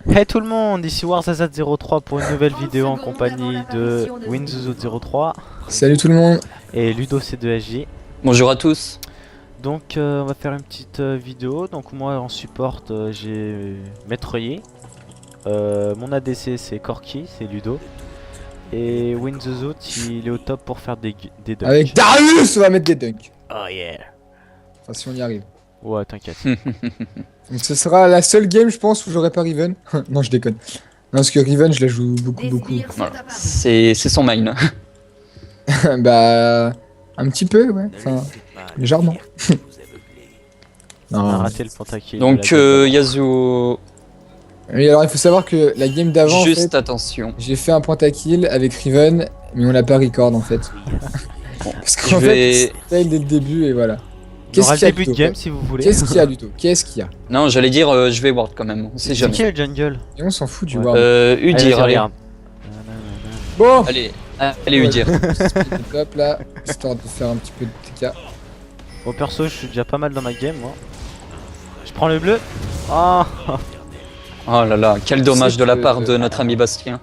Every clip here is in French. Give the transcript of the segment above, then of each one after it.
Hey tout le monde, ici Warzazat03 pour une nouvelle vidéo en compagnie de Winzuzut03 Salut tout le monde. et LudoC2SJ. Bonjour à tous. Donc on va faire une petite vidéo. Donc moi en support j'ai Maître Yi. Mon ADC c'est Corki, c'est Ludo. Et Winzuzut il est au top pour faire des dunks. Avec Darius, on va mettre des dunks. Oh yeah. Enfin, si on y arrive. Ouais t'inquiète. Donc ce sera la seule game, je pense, où j'aurai pas Riven. Non, je déconne. Non, parce que Riven, je la joue beaucoup. Voilà. C'est son main. Bah, un petit peu, ouais. Enfin, légèrement. On a Non. raté le pentakill. Donc Yasuo, Oui, alors il faut savoir que la game d'avant, en juste fait, attention. j'ai fait un pentakill avec Riven, mais on l'a pas record en fait. Bon, Parce je qu'en vais... fait, fail dès le début et voilà. On aura le qu'il y a, début de Ludo game si vous voulez. Qu'est-ce qu'il y a, Ludo? Qu'est-ce qu'il y a? Non, j'allais dire je vais ward quand même, on sait C'est jamais. qui le jungle? Et on s'en fout du Ouais. Ward. Udyr, vas-y, allez. regarde. Bon, Allez Udyr. hop là, histoire de faire un petit peu de TK. Bon perso je suis déjà pas mal dans ma game moi. Je prends le bleu. Oh. Oh là là, quel dommage de la que- part de notre ami Bastien.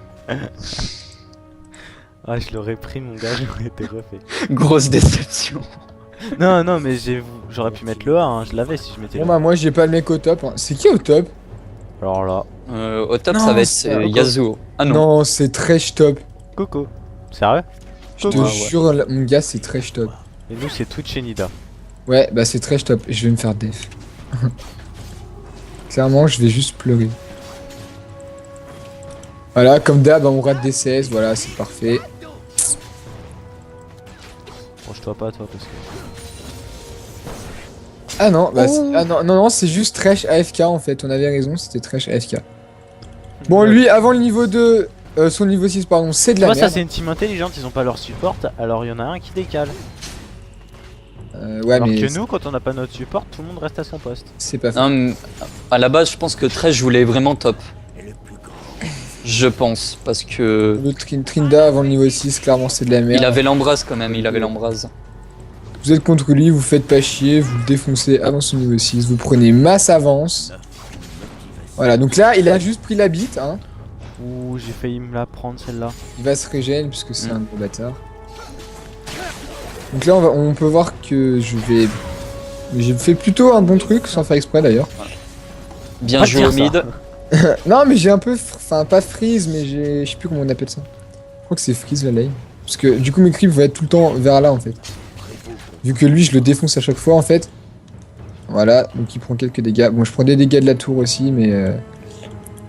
Ah je l'aurais pris mon gars, j'aurais été refait. Grosse déception. Non mais j'aurais pu mettre le A, hein. Je l'avais si je mettais Bon le bah A. moi j'ai pas le mec au top. Hein. C'est qui au top? Alors là, Au top Non, ça va être c'est encore- Yasuo. Ah non. Non, c'est trash top. Coco. Sérieux? Je te Ouais, ouais. jure, mon gars, c'est trash top. Et nous c'est Twitch et Nida. Ouais, bah c'est trash top. Je vais me faire def. Clairement, je vais juste pleurer. Voilà, comme d'hab, on rate des CS. Voilà, c'est parfait. Bon je toi pas toi parce que... Ah non, bah ah non, c'est juste trash AFK en fait. On avait raison, c'était trash AFK. Bon, Ouais. lui, avant le niveau 2, son niveau 6, pardon, c'est de Tu la vois ça merde. c'est une team intelligente, ils ont pas leur support, alors il y en a un qui décale. Ouais, Alors mais que nous quand on n'a pas notre support, tout le monde reste à son poste. c'est pas fait. Non, à la base je pense que Thresh voulait vraiment top. Je pense, parce que... Le Trinda avant le niveau 6, clairement, c'est de la merde. Il avait l'embrase quand même, il avait l'embrase. Vous êtes contre lui, vous faites pas chier, vous le défoncez avant son niveau 6, vous prenez masse avance. Voilà, donc là, il a juste pris la bite, hein. Ouh j'ai failli me la prendre celle-là. Il va se régénérer puisque c'est un gros bâtard. Donc là, on peut voir que j'ai fait plutôt un bon truc, sans faire exprès d'ailleurs. Bien Pas joué dire au ça. mid. Non, mais j'ai un peu, enfin pas freeze, mais je sais plus comment on appelle ça. Je crois que c'est freeze la lane. Parce que du coup, mes creeps vont être tout le temps vers là en fait. Vu que lui, je le défonce à chaque fois en fait. Voilà, donc il prend quelques dégâts. Bon, je prends des dégâts de la tour aussi, mais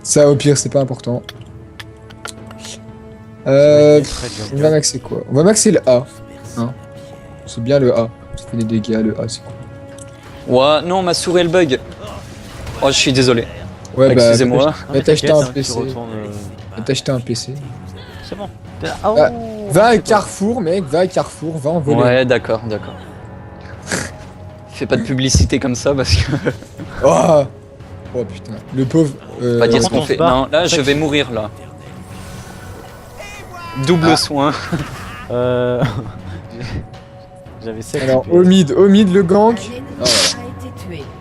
ça au pire, c'est pas important. Très bien. On va maxer quoi? On va maxer le A. Hein, c'est bien le A. Ça fait des dégâts, le A, c'est cool. Ouais, non, ma souris elle bug. Oh, je suis désolé. Ouais, bah, Excusez-moi. Non, mais va t'acheter t'inquiète, un hein, PC. tu retournes, Va t'acheter un PC. C'est bon. Ah, Va- oh, Va à c'est bon. Carrefour, mec, va à Carrefour, va en voler. Ouais, d'accord. Fais pas de publicité comme ça parce que... Oh, oh putain, le pauvre. Pas dire ce Quand on qu'on se fait. bat, Non, là, je tac. vais mourir, là. Double soin. Euh... J'avais 7 Alors, au mid, le gank. Ah, voilà.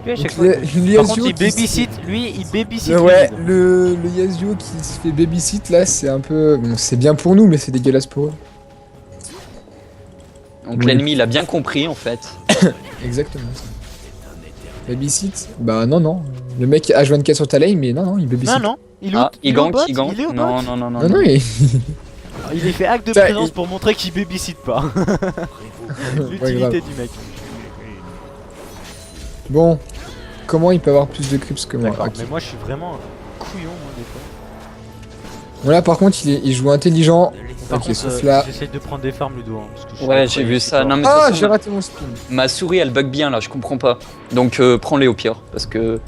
Lui, à chaque Donc, fois, le Par Yasuo contre, il qui babysit. Lui, il babysit. Ouais, le mid. le Yasuo qui se fait babysit là, c'est un peu. Bon, c'est bien pour nous, mais c'est dégueulasse pour eux. Donc Oui. l'ennemi, il a bien compris, en fait. Exactement ça. Babysit? Bah non. Le mec H24 sur ta lane, mais non, il babysit. Non, non. Il est Ah, au- il est au gank, bot, il gank. Il est au Non, bot. non, non, non. Non, il... Il est fait acte de Ça, présence il- pour montrer qu'il babysit pas. Ouais, grave. L'utilité du mec. Bon, comment il peut avoir plus de creeps que moi? D'accord. Ok. Mais moi, je suis vraiment un couillon, moi, des fois. Bon là par contre il joue intelligent. Par Ok, contre, sauf là. j'essaye de prendre des farms, Ludo. Hein, parce que je suis Ouais, pas j'ai très vu ça. support. Non, mais de Ah, toute j'ai façon, raté mon spin. ma souris, elle bug bien, là. Je comprends pas. Donc prends-les au pire. Parce que...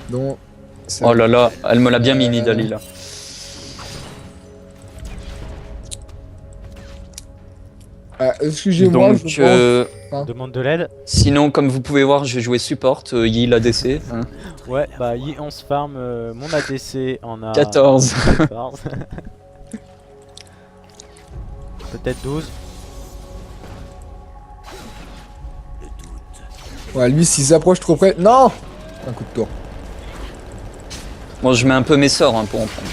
Donc, ça- Oh là là, elle me l'a bien mis, Nidali, là. Ah, excusez-moi, Donc, je Demande de l'aide. sinon, comme vous pouvez voir, je jouais support, Yi l'ADC. Hein. Ouais, bah, on se farm. Mon ADC en a 14. 14. Peut-être 12. pense. Ouais, lui s'il s'approche trop près. Non. Un coup de tour. Bon, je mets un peu mes sorts hein, pour en prendre.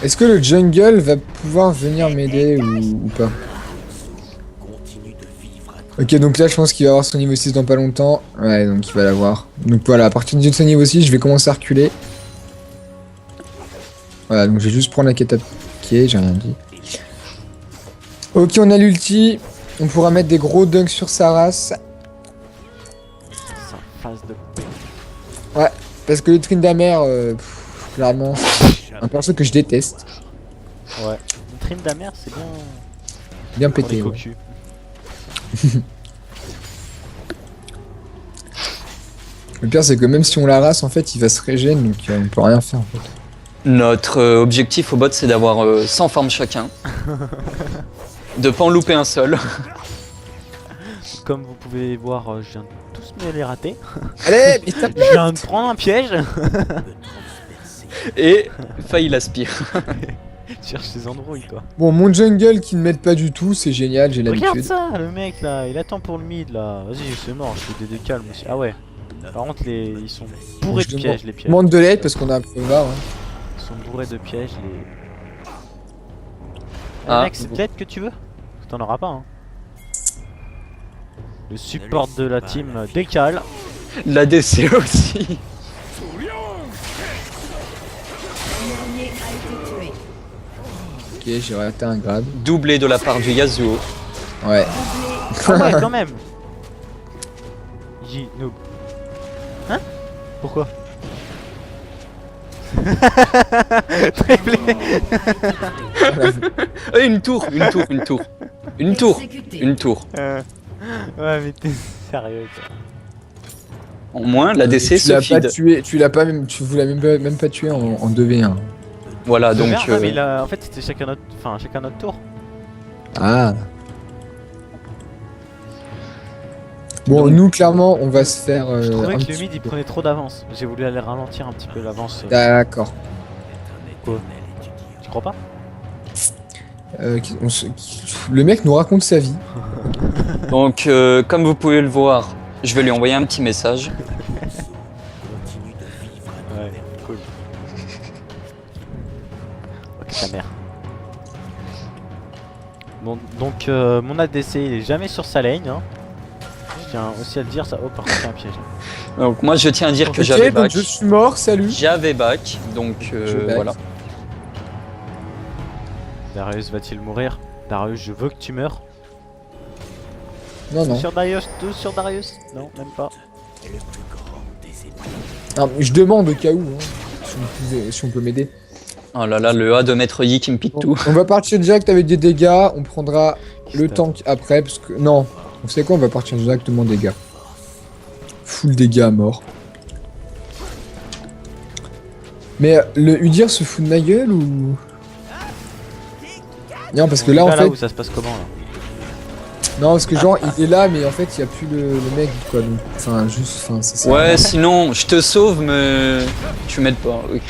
Est-ce que le jungle va pouvoir venir m'aider ou pas? Ok, donc là je pense qu'il va avoir son niveau 6 dans pas longtemps. Ouais, donc il va l'avoir. Donc voilà, à partir de son niveau 6, je vais commencer à reculer. Voilà, donc je vais juste prendre la quête à pied, j'ai rien dit. Ok, on a l'ulti. On pourra mettre des gros dunks sur sa race. C'est un phase de... Ouais, parce que le Tryndamere, clairement, c'est un perso que je déteste. Ouais. Une Tryndamere, c'est bien... Bien pour pété. les Ouais. cocus. Le pire, c'est que même si on la race, en fait, il va se régénérer, donc on peut rien faire en fait. Notre objectif au bot, c'est d'avoir 100 farms chacun. De pas en louper un seul. Comme vous pouvez voir, je viens de tous me les rater. Allez, mais tape. Je viens de prendre un piège. Et fail aspire. Tu cherches des androuilles, toi. Bon, mon jungle qui ne m'aide pas du tout, c'est génial, j'ai Regarde l'habitude. ça, le mec là, il attend pour le mid là. Vas-y, c'est mort, je fais des calmes aussi. Ah ouais. Par contre, ils sont bourrés de pièges, les pièges. Demande de l'aide parce qu'on a un peu marre. Hein. Ils sont bourrés de pièges, les. Ah, mec, c'est l'aide que tu veux? T'en auras pas, hein. Le support de la team décale. La DC aussi. Ok, j'ai raté un grab. Doublé de la part du Yasuo. Ouais. Ah ouais, quand même. J noob. Hein? Pourquoi? Triplé. Une tour. Ouais, mais t'es sérieux, toi. En moins, la DC tu se l'as pas feed. tué, tu l'as pas même, tu vous l'as même pas tué en 2v1. Voilà, donc. Non, mais en fait, c'était chacun notre tour. Ah. Bon, Donc- nous clairement, on va se faire. Je trouvais un que le petit mid il peu. prenait trop d'avance. J'ai voulu aller ralentir un petit peu l'avance. D'accord. Tu crois pas? Le mec nous raconte sa vie. Donc, comme vous pouvez le voir, je vais lui envoyer un petit message. Ouais, cool. Ok, ta mère. Bon, donc mon ADC il est jamais sur sa lane. Hein. Je tiens aussi à le dire, ça. Oh, par contre, c'est un piège. Donc, moi, je tiens à dire que Ok, j'avais donc back. je suis mort, salut. J'avais back, donc Je back. voilà. Darius va-t-il mourir? Darius, je veux que tu meurs. Non, non. Sur Darius, tout sur Darius? Non, même pas. Non, je demande au cas où, hein, si on peut m'aider. Oh là là, le A de Maître Yi qui me pique tout. On va partir direct avec des dégâts, on prendra le Putain. tank après, parce que... Non, vous savez quoi, on va partir directement dégâts. Full dégâts à mort. Mais le Udyr se fout de ma gueule ou... Non, parce que On là, est en pas fait... où ça se passe comment là? Non, parce que genre, il est là, mais en fait, il n'y a plus le mec, quoi. Donc, enfin, juste... Enfin, c'est ça. Ouais, sinon, je te sauve, mais tu m'aides pas. Oui.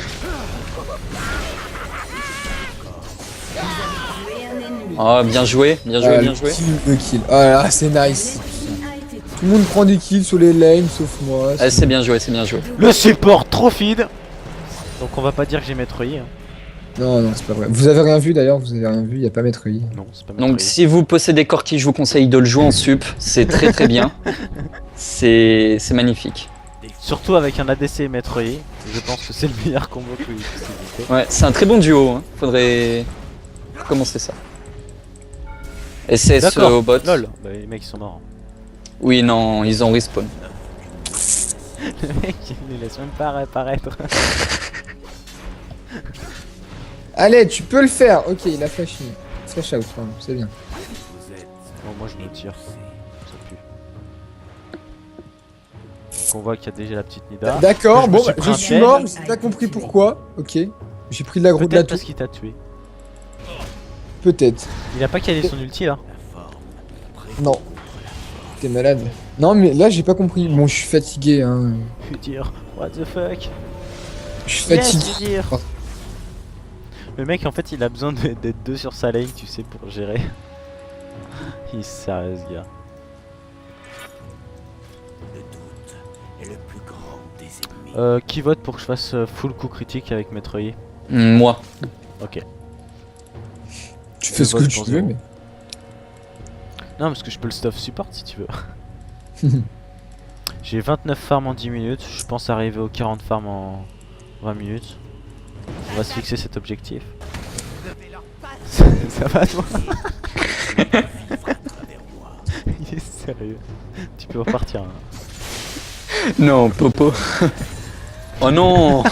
Ah, bien joué, bien joué, bien joué. Le kill. Ah là, c'est nice. Tout le monde prend des kills sur les lanes, sauf moi. Ah, c'est bien joué, c'est bien joué. Le support trop feed. Donc on va pas dire que j'ai Maître Yi. Hein. Non, non, c'est pas vrai. Vous avez rien vu d'ailleurs, vous avez rien vu, il n'y a pas Maître Yi. Non, c'est pas Maître Donc Yi. si vous possédez Corki, je vous conseille de le jouer en sup. C'est très très bien. C'est magnifique. Surtout avec un ADC et Maître Yi. Je pense que c'est le meilleur combo qui puisse exister. Ouais, c'est un très bon duo. Hein. Faudrait commencer ça. SS D'accord, au bot. lol. Bah, les mecs ils sont morts. Oui, non, ils ont respawn. Le mec il les laisse même pas réapparaître. Allez, tu peux le faire. Ok, il a flash in. Flash out, pardon, c'est bien. Bon, moi je me tire. Ça pue. Donc on voit qu'il y a déjà la petite Nida. D'accord, Je me bon, suis bah, pris je un suis piège. mort, j'ai pas compris pourquoi. Ok. J'ai pris de l'aggro de la Peut-être tour. parce qu'il t'a tué. Peut-être. Il a pas calé son ulti là. Non. T'es malade. Non, mais là, j'ai pas compris. Bon, je suis fatigué, hein. Je veux dire, what the fuck. Je suis Yes, fatigué. je veux dire. Le mec en fait il a besoin d'être deux sur sa lane, tu sais, pour gérer. Il est sérieux ce gars. Qui vote pour que je fasse full coup critique avec Maître Yi? Moi. Ok. Tu fais ce que vote tu pour veux, zéro. mais. Non, parce que je peux le stuff support si tu veux. J'ai 29 farms en 10 minutes. Je pense arriver aux 40 farms en 20 minutes. On va se fixer cet objectif. Ça va toi? Il est sérieux. Tu peux repartir. Hein. Non, Popo. Oh non.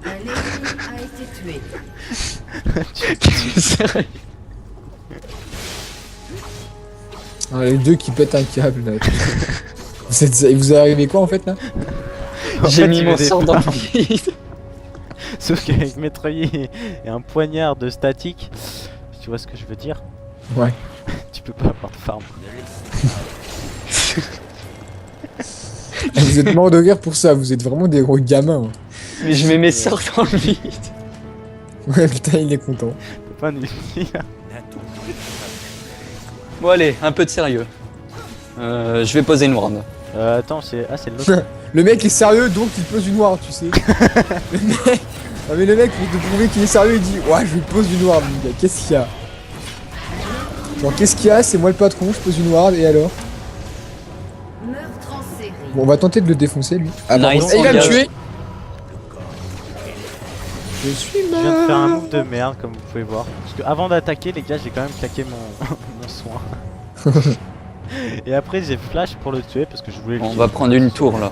Un ennemi a été tué. Sérieux. Ah, les deux qui pètent un câble là. Il vous est arrivé quoi en fait là? En J'ai fait, mis il mon veut des sort dans le farms. vide. Sauf qu'avec Maître Yi et un poignard de statique, tu vois ce que je veux dire? Ouais. Tu peux pas avoir de farm. Vous êtes mort de rire pour ça, vous êtes vraiment des gros gamins. Hein. Mais je mets mes sorts dans le vide. Ouais, putain, il est content. T'es pas nul. Bon allez, un peu de sérieux. Je vais poser une ward. Attends, c'est le nôtre. Le mec est sérieux donc il pose une ward, tu sais. Le mec... Non mais le mec, pour te prouver qu'il est sérieux, il dit ouais, je lui pose une ward, mon gars, qu'est-ce qu'il y a? Genre, qu'est-ce qu'il y a? C'est moi le patron, je pose une ward, et alors? Meurtre en série. Bon, on va tenter de le défoncer lui. Ah, par Nice, contre- il va me engage. tuer! Je suis Je viens de faire un mort! move de merde, comme vous pouvez voir. Parce que avant d'attaquer, les gars, j'ai quand même claqué mon, mon soin. Et après, j'ai flash pour le tuer parce que je voulais le On kill. va prendre une tour là.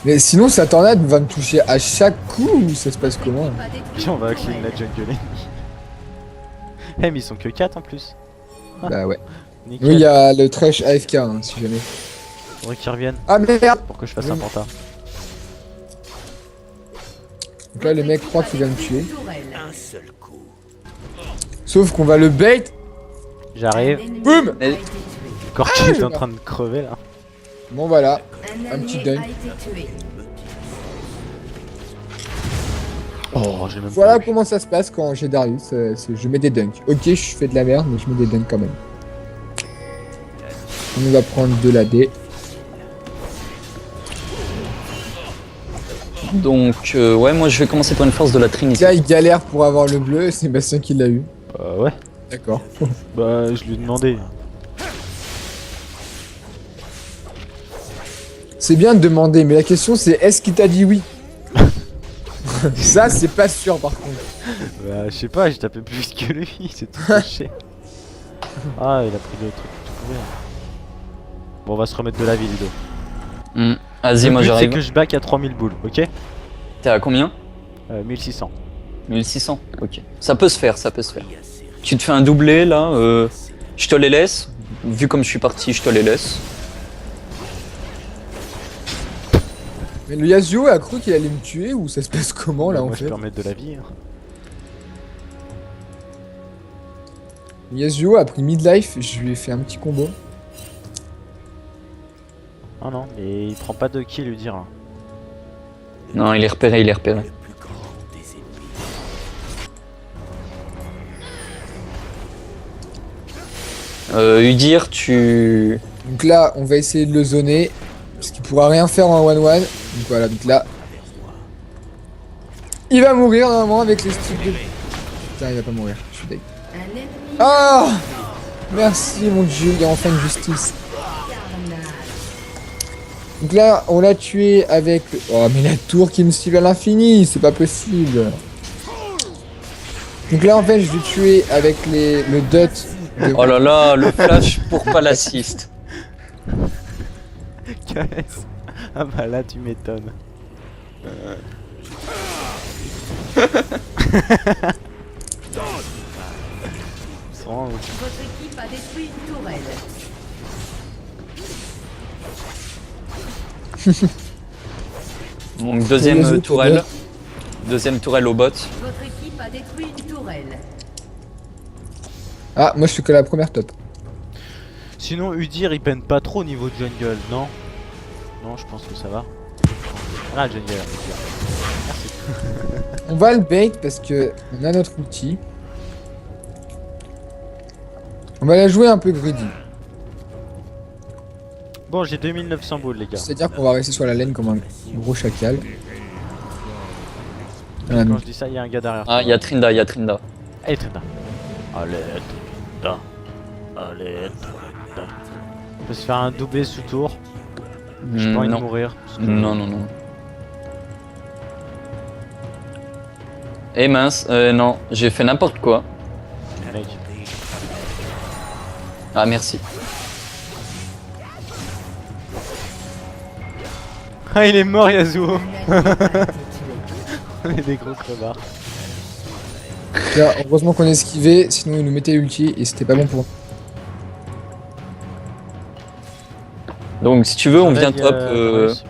Mais sinon, sa tornade va me toucher à chaque coup ou ça se passe comment? Là? Pas détruit Puis on va une clean la tourelle. jungle. Eh, mais ils sont que 4 en plus. Bah ouais. Nickel. Oui, il y a le trash AFK hein, si jamais. Faudrait qu'ils reviennent Ah merde! pour que je fasse Oui. un penta. Donc là, le mec croit qu'il va me tuer. Tourelle. Sauf qu'on va le bait. J'arrive. Un ennemi Boum a été tué. Corki Ah, est je en meurs. train de crever là. Bon voilà. Un petit allié dunk. a été tué. Oh, j'ai même Voilà pas vu. comment ça se passe quand j'ai Darius. Je mets des dunks. Ok, je fais de la merde, mais je mets des dunks quand même. On va prendre de la D. Donc ouais, moi je vais commencer par une force de la Trinité. Là, il galère pour avoir le bleu. C'est Bastien qui l'a eu. Ouais. D'accord. Bah, je lui ai demandé. C'est bien de demander, mais la question c'est est-ce qu'il t'a dit oui? Ça, c'est pas sûr par contre. Bah, je sais pas, j'ai tapé plus vite que lui, c'est tout touché. Ah, il a pris le truc tout pourri. Bon, on va se remettre de la vie, Ludo. Vas-y, Le moi but, c'est j'arrive. que je back à 3000 boules, ok? T'es à combien? 1600. 1600. Ok. Ça peut se faire, ça peut se faire. Tu te fais un doublé là. Je te les laisse. Vu comme je suis parti, je te les laisse. Mais le Yasuo a cru qu'il allait me tuer ou ça se passe comment là en Moi, je fait? peux remettre de la vie. Hein. Le Yasuo a pris midlife, je lui ai fait un petit combo. Ah non, mais il prend pas de kill, lui dire. Hein. Non, il est repéré, il est repéré. Udir, tu. Donc là, on va essayer de le zoner. Parce qu'il pourra rien faire en 1-1. Donc voilà, donc là. Il va mourir normalement avec les sticks de. Putain, il va pas mourir, je suis deg. Un ennemi Ah! Merci mon dieu, il y a enfin une justice. carnage. Donc là, on l'a tué avec. Oh, mais la tour qui me suit à l'infini, c'est pas possible. Donc là, en fait, je vais tuer avec le dot. de- Oh là là, le flash pour pas l'assist. KS. Ah bah là, tu m'étonnes. Ils sont vraiment- Votre équipe a détruit une tourelle. Donc deuxième Les autres, tourelle. ouais. Deuxième tourelle au bot. Votre équipe a détruit une tourelle. Ah, moi je suis que la première top. Sinon, Udir il peine pas trop au niveau de jungle, non? Non, je pense que ça va. Ah, jungle, Udir. Merci. On va le bait parce que on a notre outil. On va la jouer un peu greedy. Bon, j'ai 2900 boules, les gars. C'est-à-dire qu'on va rester sur la laine comme un gros chacal. Quand je dis ça, il y a un gars derrière. Ah, il y a Trinda, il y a Trinda. Allez, Trinda. Allez, Trinda. Allez, Trinda. On peut se faire un doublé sous tour. J'ai pas envie de Non. mourir. parce que- Non, non, non. Eh mince, non, j'ai fait n'importe quoi. Mec. Ah, merci. Ah, il est mort, Yasuo. Un allié a été tué. On est des gros crevards. Là, heureusement qu'on a esquivé, sinon il nous mettait ulti et c'était pas bon pour. Donc, si tu veux, on vient Pareil, top. Darius.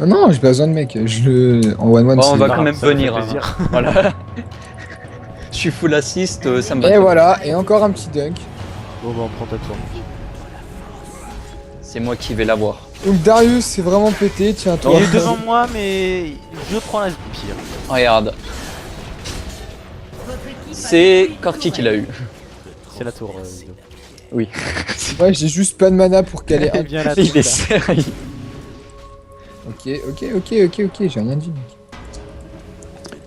Non, non, j'ai pas besoin de mec. Je le. En 1-1, Bon, on c'est. va Ah, quand même ça me fait venir. Hein. plaisir. Voilà. Je suis full assist, ça me va. Et très voilà, et encore un petit dunk. Bon, bah, on prend ta tour, mec. bien. C'est moi qui vais l'avoir. Donc Darius, c'est vraiment pété, tiens-toi. Il est devant moi, mais je prends la pire. Regarde, Votre équipe a c'est détruit une Corki qui tourelle. l'a eu. C'est la tour. Ludo. Oui. Ouais, j'ai juste pas de mana pour caler un. Viens la Il tour. est sérieux. Ok, j'ai rien dit, mec.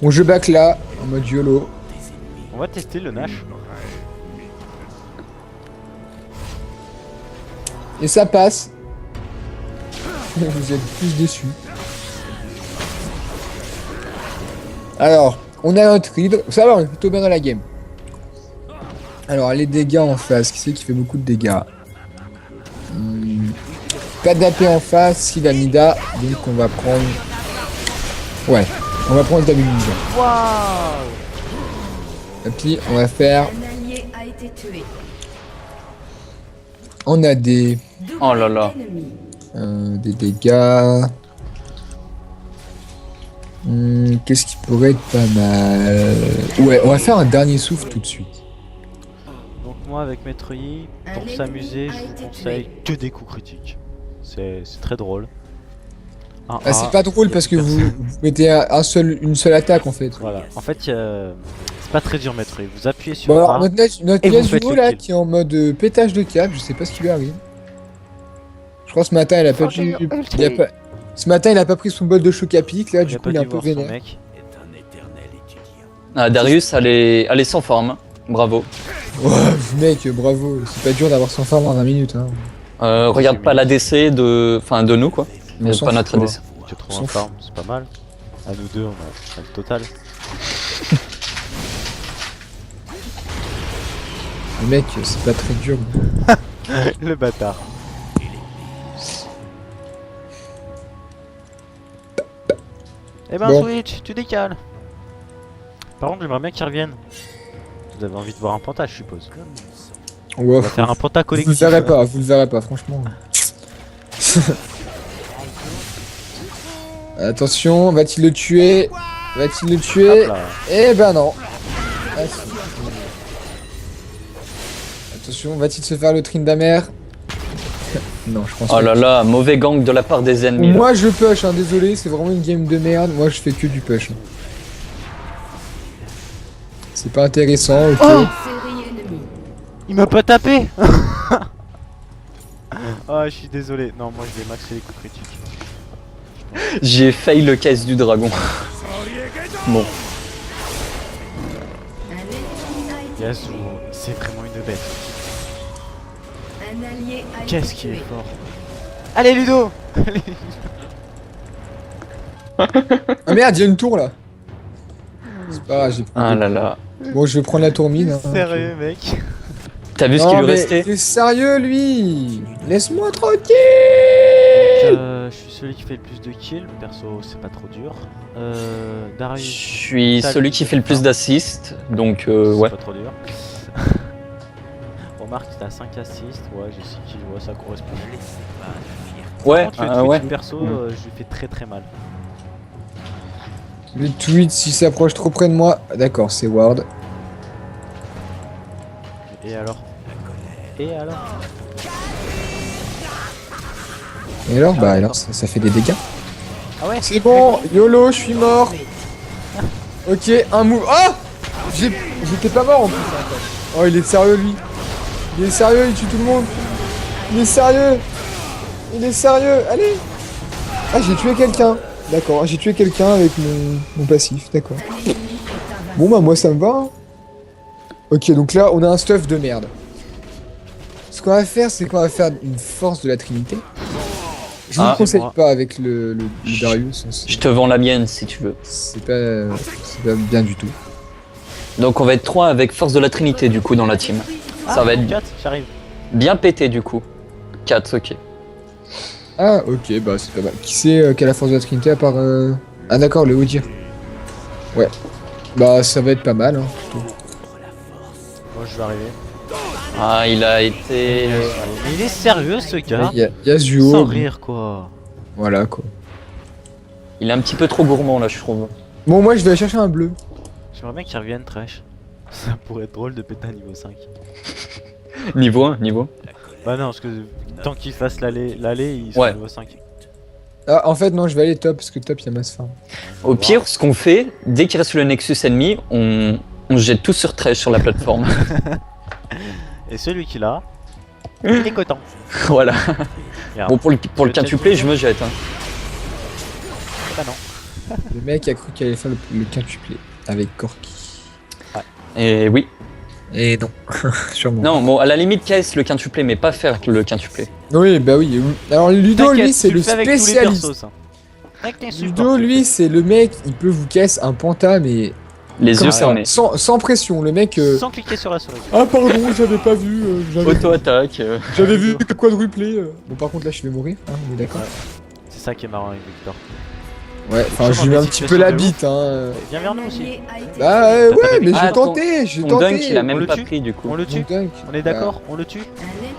Bon, je back là, en mode YOLO. On va tester le Nash. Et ça passe. Vous êtes plus déçus. Alors, on a notre Hydre. Ça va, on est plutôt bien dans la game. Alors, les dégâts en face. Qui c'est qui fait beaucoup de dégâts? Pas d'AP en face, il a Nida. Donc, on va prendre. Ouais, on va prendre le Ninja. Waouh. Et puis, on va faire. Un allié a été tué. On a des. Double Oh là là. ennemi. Des dégâts. Qu'est-ce qui pourrait être pas mal? Ouais, on va faire un dernier souffle tout de suite. Donc, moi, avec Maître Yi, pour Un s'amuser, ennemi je a vous été conseille que des coups critiques. C'est très drôle. Un Ah, c'est A, pas drôle y a parce que personne. vous mettez une seule attaque en fait. Voilà. En fait, c'est pas très dur, Maître Yi. Vous appuyez sur Bon alors A. notre et vous faites Yasuo le là kill. qui est en mode pétage de câble, je sais pas ce qui lui arrive. Je crois ce matin il a pas dû. Il a pas... Ce matin il a pas pris son bol de choc à pic là, Il du a coup pas il est un dû peu voir son vénère. mec. Ah, Darius, elle est sans forme. Bravo. Ouais, mec, bravo, c'est pas dur d'avoir son farm en 20 minutes hein. Regarde pas l'ADC de nous, quoi. On Mais s'en pas fout, notre quoi. ADC. Tu trouves s'en un fout. farm, c'est pas mal. À nous deux, on a le total. Le mec, c'est pas très dur. Le bâtard. Eh ben, Bon. Switch, tu décales. Par contre, j'aimerais bien qu'il revienne. Vous avez envie de voir un penta, je suppose. Ouais, On va faire un penta vous le collectif. vous le verrez pas, franchement. Attention, va-t-il le tuer? Va-t-il le tuer? Hop là. Eh ben non. Ah, si. Attention, va-t-il se faire le Tryndamere? Non, je pense Oh pas. là là, mauvais gang de la part des ennemis. là. Moi je push, hein, désolé, c'est vraiment une game de merde. Moi je fais que du push. hein. C'est pas intéressant, ok. Oh Série ennemie. Il m'a pas tapé. Ah, je suis désolé. Non, moi je vais maxer les coups critiques. J'ai failli le caisse du dragon. Bon, Un ennemi a été Yasuo, tué. c'est vraiment une bête. Un allié a été Qu'est-ce qu'il est tué. fort. Allez, Ludo. Ah merde, il y a une tour là. C'est pas grave, j'ai pris. ah là là. Bon, je vais prendre la tour mine. hein. Sérieux, mec. T'as vu ce Non, qui lui mais restait il est sérieux lui. Laisse-moi tranquille. Je suis celui qui fait le plus de kills. Perso, c'est pas trop dur. Je Darius, suis T'as celui vu, qui fait le plus hein. d'assists, donc c'est ouais. pas trop dur. Remarque, t'as 5 assists. Ouais, j'ai 6 kills. Ouais, ça correspond. Ouais, Par contre, le tweet ouais. du perso, je lui fais très mal. Le tweet, s'il s'approche trop près de moi. D'accord, c'est Ward. Et alors? Et alors? Et alors, bah alors, ça fait des dégâts. Ah ouais? C'est bon, YOLO, je suis mort. Ok, un move. Ah! J'étais pas mort en plus. Hein, oh, il est sérieux lui. Il est sérieux, il tue tout le monde. Il est sérieux. Il est sérieux, allez. Ah, j'ai tué quelqu'un. D'accord, j'ai tué quelqu'un avec mon passif, d'accord. Bon bah moi ça me va. Hein. Ok, donc là on a un stuff de merde. Ce qu'on va faire, c'est qu'on va faire une force de la Trinité. Je vous Ah, le conseille moi. pas avec le Darius. Je te vends la mienne si tu veux. C'est pas bien du tout. Donc on va être 3 avec force de la Trinité du coup dans la team. Ça va être 4, j'arrive. bien pété du coup. 4, ok. Ah ok, bah c'est pas mal. Qui c'est qui a la force de la Trinité à part... Ah d'accord, le Odir. Ouais. Bah ça va être pas mal. Hein, plutôt. Moi je vais arriver. Ah, il a été... Mais il est sérieux ce gars. Il y a Yasuo. Sans rire quoi. Voilà quoi. Il est un petit peu trop gourmand là je trouve. Bon moi je vais aller chercher un bleu. J'aimerais bien qu'il revienne Trash. Ça pourrait être drôle de péter un niveau 5. Niveau 1, niveau. Bah non, parce que tant qu'il fasse l'aller, il sera Ouais. niveau 5. Ah en fait non je vais aller top parce que top il y a masse farm. Au pire, ce qu'on fait, dès qu'il reste sur le Nexus ennemi, on se jette tous sur Trash sur la plateforme. Et celui qui l'a, il est content. Voilà. Regarde. Bon, pour le quintuplé, je me jette. Hein. Bah non. Le mec a cru qu'il allait faire le quintuplé avec Corki. Et oui. Et non. Sûrement. Non, bon, à la limite, KS le quintuplé, mais pas faire le quintuplé. Oui bah oui. Alors Ludo T'inquiète, lui c'est tu le fais avec tous les spécialiste. persos, ça. Avec tes Ludo supports, lui c'est le mec, il peut vous casse un panta mais Les comme yeux ça, fermés. sans pression. Le mec... sans cliquer sur la souris. Ah pardon, j'avais pas vu. Auto-attaque. J'avais vu que quadruplé. Bon par contre là je vais mourir, hein, on est d'accord. C'est ça qui est marrant avec Victor. Ouais, enfin je lui mets un petit peu la bite hein. Viens vers nous aussi. Bah ouais mais Ah, j'ai tenté, j'ai Ton tenté. dunk, il a On même le pas tue pris du coup. On le tue. Mon dunk. On est d'accord, on le tue.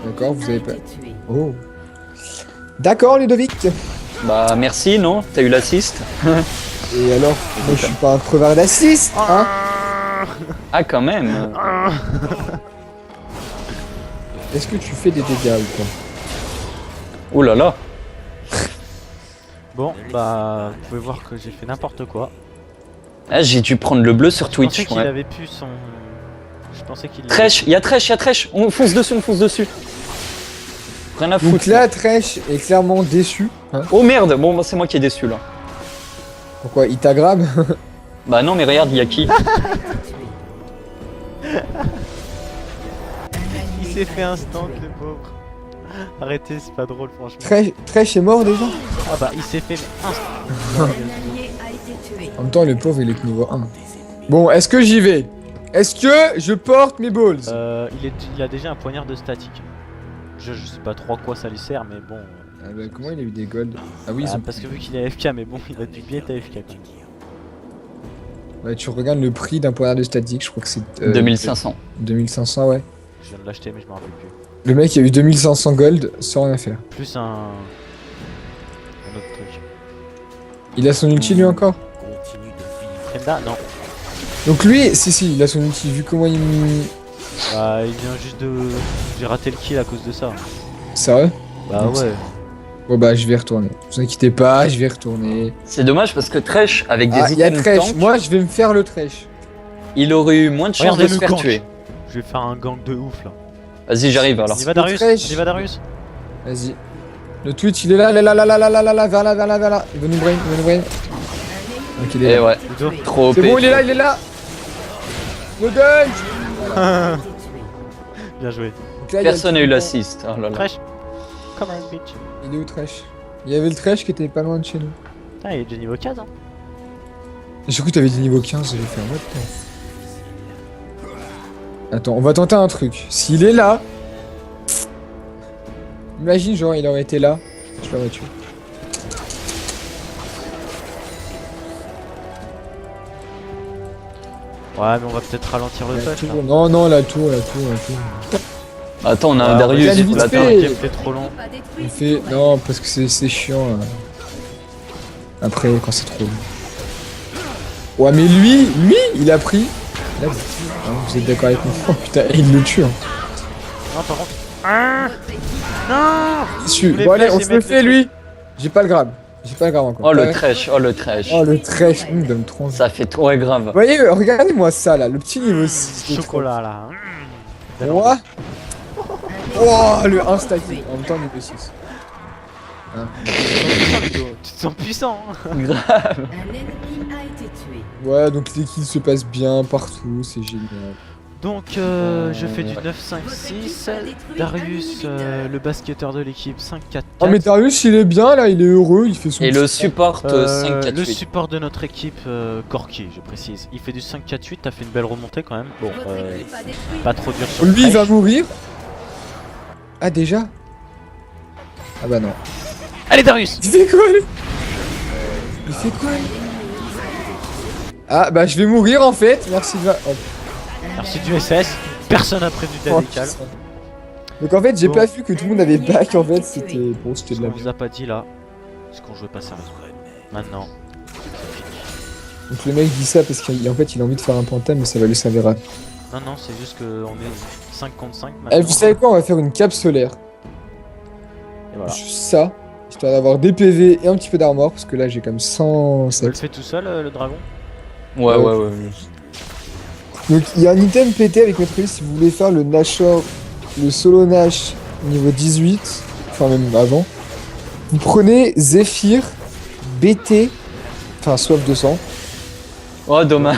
D'accord, vous avez pas... Oh. D'accord Ludovic. Bah merci, non? T'as eu l'assist? Et alors, moi je suis pas un crevard d'assist, hein. Ah quand même. Est-ce que tu fais des dégâts ou quoi? Oh là là. Bon, bah, vous pouvez voir que j'ai fait n'importe quoi. Ah, j'ai dû prendre le bleu sur Je pensais Twitch. qu'il Ouais. avait pu son... Je pensais qu'il... Trèche, il y a Trèche. On fonce dessus. Rien à Donc foutre. là, Tresh est clairement déçu. Hein. Oh merde, bon, bah, c'est moi qui est déçu là. Pourquoi? Il t'aggrave? Bah non, mais regarde, il y a qui? Il s'est fait un stand, le pauvre. Arrêtez, c'est pas drôle, franchement. Tresh est mort déjà? Ah bah, il s'est fait un stand. Un allié a été tué. En même temps, le pauvre il est que niveau 1. Bon, est-ce que j'y vais? Est-ce que je porte mes balls? Il a déjà un poignard de statique. Je sais pas trop à quoi ça lui sert, mais bon... Ah bah, comment il a eu des golds? Ah oui, ils Ah, ont... parce que vu qu'il est AFK, mais bon, il a dû bien être AFK quand même. Ouais, tu regardes le prix d'un poignard de statique, je crois que c'est... 2500. 2500, ouais. Je viens de l'acheter, mais je m'en rappelle plus. Le mec il a eu 2500 gold sans rien faire. Plus un autre truc. Il a son ulti lui encore? Frenda, non. Donc lui, si, il a son ulti, vu comment il... Bah, il vient juste de... J'ai raté le kill à cause de ça. Sérieux? Bah Donc, ouais. Bon bah je vais retourner. Vous inquiétez pas, je vais retourner. C'est dommage parce que Trèche, avec des Ah, il y a items Tresh, tank, moi je vais me faire le Tresh. il aurait eu moins de chances de Regardez se le faire gank. tuer. Je vais faire un gang de ouf là. Vas-y, j'arrive alors. On y va Darius, on Trash. y va Darius. Vas-y. Le Twitch il est là, vers là. Il veut nous brain, Donc il est Et là. ouais, Ludo. trop OP. C'est bon, il est là. Le dunk. Bien joué. Donc là, il y a Personne le n'a eu truc. l'assist. Oh là là. Trash. Come on bitch. Il est où Tresh? Il y avait le Tresh qui était pas loin de chez nous. Putain, il est déjà niveau 15 hein. J'ai cru que t'avais dit niveau 15, j'ai fait un mode temps. Attends, on va tenter un truc. S'il est là... Imagine genre il aurait été là, je l'aurais tué. Ouais, mais on va peut-être ralentir le La touch là. tour, non, la tour. Attends, on a Ah, un Darius, regarde il faut vite l'attendre. fait. Le gameplay trop long. Pas détruit. Il fait... Non, parce que c'est chiant. Après, quand c'est trop long. Ouais, mais lui, il a pris... Là, vous êtes d'accord avec moi? Oh, putain, il le tue. Hein. Non, par contre. Ah non. Dessus. voulais Bon, allez, flash on et se le mettre fait, le lui. J'ai pas le grab encore. Oh le Ouais. Trèche, Oh, le trash. Donne trop envie. Ça fait trop grave. Vous voyez, regardez-moi ça, là. Le petit niveau 6. de Chocolat là. Trash. Moi, Oh, le insta-kill. En même temps, niveau 6. Hein. Tu te sens puissant, hein. Un ennemi a été tué. Ouais, donc les kills se passent bien partout, c'est génial. Donc je fais du 9-5-6, Darius le basketteur de l'équipe 5-4-4. Oh mais Darius il est bien là, il est heureux, il fait son Et le petit- support Le 5-4-8. support de notre équipe, Corki, je précise. Il fait du 5-4-8, t'as fait une belle remontée quand même. Bon, Votre équipe a détruit pas trop dur sur le Lui il va trash. mourir. Ah déjà. Ah bah non. Allez Darius. Il fait quoi lui? Il fait quoi lui? Ah bah je vais mourir en fait, merci de oh. Merci du SS, personne n'a prévu Oh, d'amical. putain. Donc en fait j'ai Bon. pas vu que tout le monde avait back en fait, c'était bon, c'était Ce de la qu'on vous a pas dit là, ce qu'on jouait pas sérieusement. Maintenant, c'est fini. Donc le mec dit ça parce qu'en fait il a envie de faire un pantin mais ça va lui servir à... Non, non, c'est juste qu'on est 5 contre 5 maintenant. Eh, vous savez quoi, on va faire une cape solaire. Et voilà. Juste ça, histoire d'avoir des PV et un petit peu d'armor parce que là j'ai comme Tu le 107. fais tout seul le dragon? Ouais, ouais, ouais. Donc il y a un item pété avec notre île si vous voulez faire le Nashor, le solo Nash niveau 18, enfin même avant. Vous prenez Zephyr, BT, enfin soif de sang. Oh, dommage.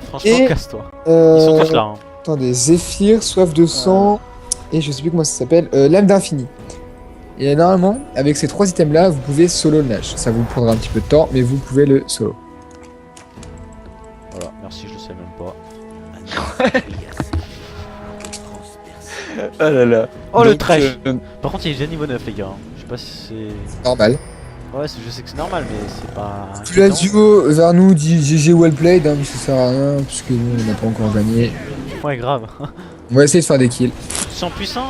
Franchement, Et- casse-toi. Ils sont tous là. Hein. Attendez, Zephyr, soif de sang, et je sais plus comment ça s'appelle, lame d'infini. Et normalement, avec ces trois items là, vous pouvez solo le Nash. Ça vous prendra un petit peu de temps, mais vous pouvez le solo. Voilà, merci, je le sais même pas. Ah là là. Oh le Donc, trash. Par contre, il est déjà niveau 9, les gars. Hein. Je sais pas si c'est. Normal. Ouais, je sais que c'est normal, mais c'est pas. Tout la duo vers nous dit GG well played, hein, mais ça sert à rien, puisque nous on n'a pas encore gagné. Ouais, grave. On va essayer de faire des kills. Tu sens puissant,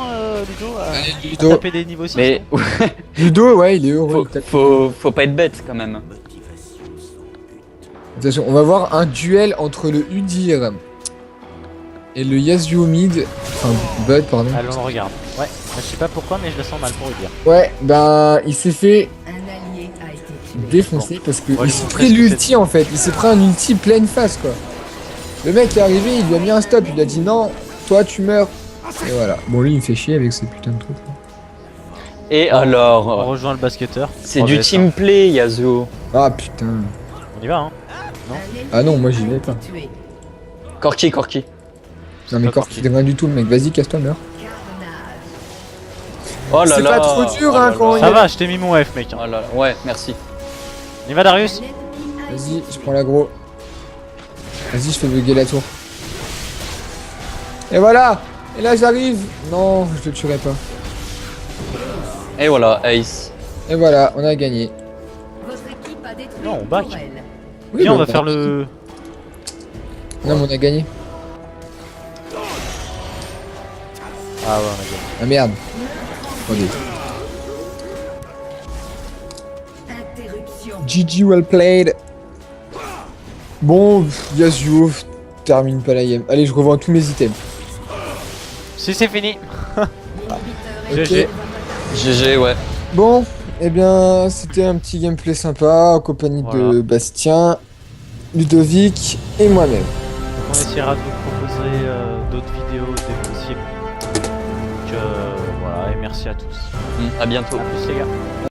Ludo, à Ludo, taper des niveaux 6? Mais Ludo, ouais, il est heureux. faut pas être bête quand même. Attention, on va voir un duel entre le Udyr et le Yasuo mid. Enfin, Bud, pardon. Allons, on le regarde. Ouais, je sais pas pourquoi, mais je le sens mal pour le dire. Ouais, ben, il s'est fait un allié a été tué. défoncer parce que Ouais, il je s'est vous pris montre ce que l'ulti en fait. Il s'est pris un ulti pleine face quoi. Le mec est arrivé, il lui a mis un stop, il lui a dit non, toi tu meurs. Et voilà. Bon, lui il me fait chier avec ces putains de trucs. Et On alors, rejoint le basketteur. c'est du 3vs1. team play, Yasuo. Ah putain. On y va, hein. Un ennemi Ah non, moi, j'y a vais été pas. tué. Corki, Corki. Non mais corps, il rien du tout le mec. Vas-y, casse-toi, meurs. Carnage. Oh là C'est là. pas trop dur, Oh hein, là quand là. Ça va, je t'ai mis mon F, mec. Hein. Oh là là. Ouais, merci. On y va, Darius. Un ennemi a Vas-y, je prends l'aggro. Vas-y, je fais bugger la tour. Et voilà. Et là, j'arrive. Non, je le tuerai pas. Et voilà, Ace. Et voilà, on a gagné. Votre équipe a détruit Non, on une back. tourelle. Oui, Viens, mais on va faire le. Non, mais on a gagné. Ah ouais, on a gagné. Ah merde. Attendez. Interruption. GG well played. Bon, Yasuo termine pas la game. Allez, je revends tous mes items. Si c'est fini. L'inhibiteur est Ok. GG, ouais. Bon, eh bien, c'était un petit gameplay sympa en compagnie de Voilà. Bastien, Ludovic et moi-même. On essaiera de vous proposer d'autres vidéos dès possible. Donc voilà, et merci à tous. À bientôt. A plus les gars.